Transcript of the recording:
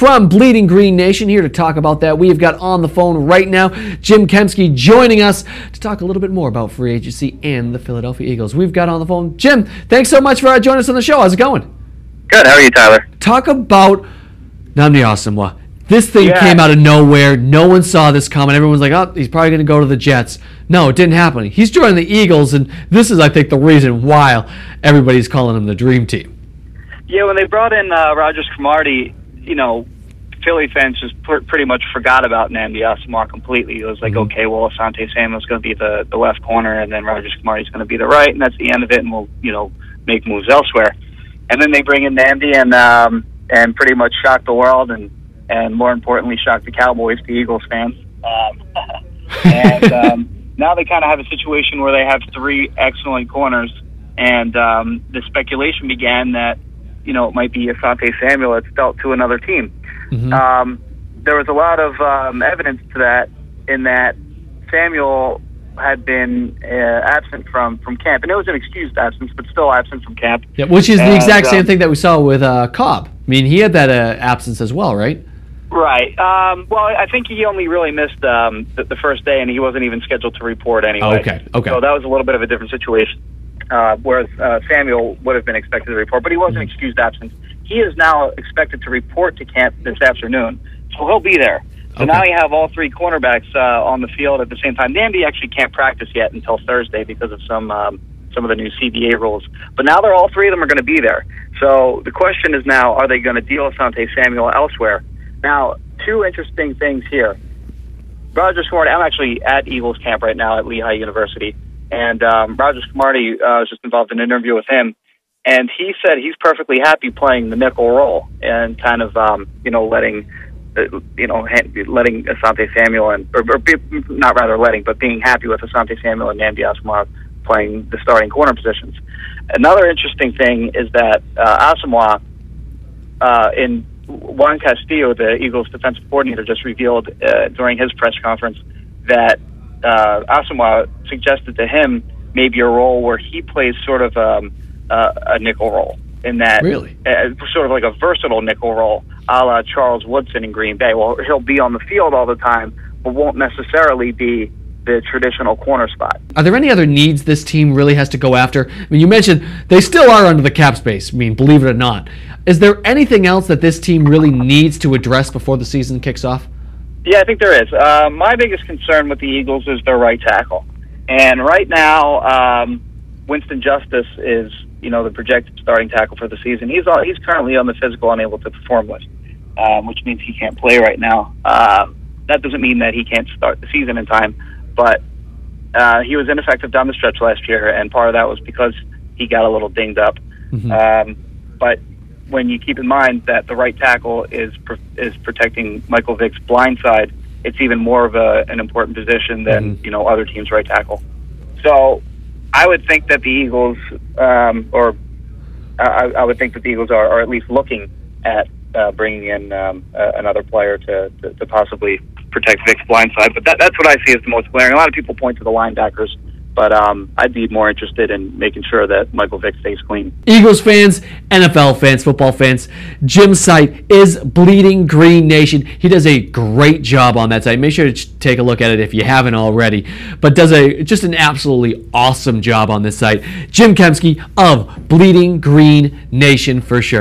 from Bleeding Green Nation here to talk about that. We have got on the phone right now Jim Kempski joining us to talk a little bit more about free agency and the Philadelphia Eagles. We've got on the phone Jim. Thanks so much for joining us on the show. How's it going? Good. How are you, Tyler? Talk about Nnamdi Asomugha. This thing came out of nowhere. No one saw this coming. Everyone's like, oh, he's probably going to go to the Jets. No, it didn't happen. He's joining the Eagles, and this is, I think, the reason why everybody's calling him the Dream Team. Yeah, when they brought in Rogers Cromartie, you know, Philly fans just pretty much forgot about Nnamdi Asomugha completely. It was like, okay, well, Asante Samuel's going to be the left corner, and then Rogers Cromartie's going to be the right, and that's the end of it, and we'll, you know, make moves elsewhere. And then they bring in Nnamdi and pretty much shock the world, and more importantly, shock the Cowboys, the Eagles fans. Now they kind of have a situation where they have three excellent corners, and the speculation began that, you know, it might be Asante Samuel that's dealt to another team. There was a lot of evidence to that, in that Samuel had been absent from camp, and it was an excused absence, but still absent from camp. Yeah, which is the exact same thing that we saw with Cobb. I mean, he had that absence as well, right? Right. Well, I think he only really missed the first day, and he wasn't even scheduled to report anyway. Okay. So that was a little bit of a different situation, whereas Samuel would have been expected to report, but he was an excused absence. He is now expected to report to camp this afternoon, so he'll be there. So now you have all three cornerbacks on the field at the same time. Nnamdi actually can't practice yet until Thursday because of some of the new CBA rules. But now all three of them are going to be there. So the question is now, are they going to deal Asante Samuel elsewhere? Now, two interesting things here. Rogers Cromartie, I'm actually at Eagles camp right now at Lehigh University, and Rogers Cromartie was just involved in an interview with him, and he said he's perfectly happy playing the nickel role and kind of, letting Asante Samuel being happy with Asante Samuel and Nnamdi Asomugha playing the starting corner positions. Another interesting thing is that Asomugha, in Juan Castillo, the Eagles defensive coordinator, just revealed during his press conference that Asomugha suggested to him maybe a role where he plays sort of a nickel role, in that sort of like a versatile nickel role, a la Charles Woodson in Green Bay. Well, he'll be on the field all the time, but won't necessarily be the traditional corner spot. Are there any other needs this team really has to go after? I mean, you mentioned they still are under the cap space. I mean, believe it or not. Is there anything else that this team really needs to address before the season kicks off? Yeah, I think there is. My biggest concern with the Eagles is their right tackle. And right now, Winston Justice is, the projected starting tackle for the season. He's currently on the physical unable to perform list, which means he can't play right now. That doesn't mean that he can't start the season in time, but he was ineffective down the stretch last year, and part of that was because he got a little dinged up. But when you keep in mind that the right tackle is protecting Michael Vick's blind side, it's even more of an important position than other teams' right tackle. So I would think that the Eagles, I would think that the Eagles are at least looking at bringing in another player to possibly protect Vick's blind side. But that's what I see as the most glaring. A lot of people point to the linebackers, but I'd be more interested in making sure that Michael Vick stays clean. Eagles fans, NFL fans, football fans, Jim's site is Bleeding Green Nation. He does a great job on that site. Make sure to take a look at it if you haven't already, but does just an absolutely awesome job on this site. Jim Kempski of Bleeding Green Nation for sure.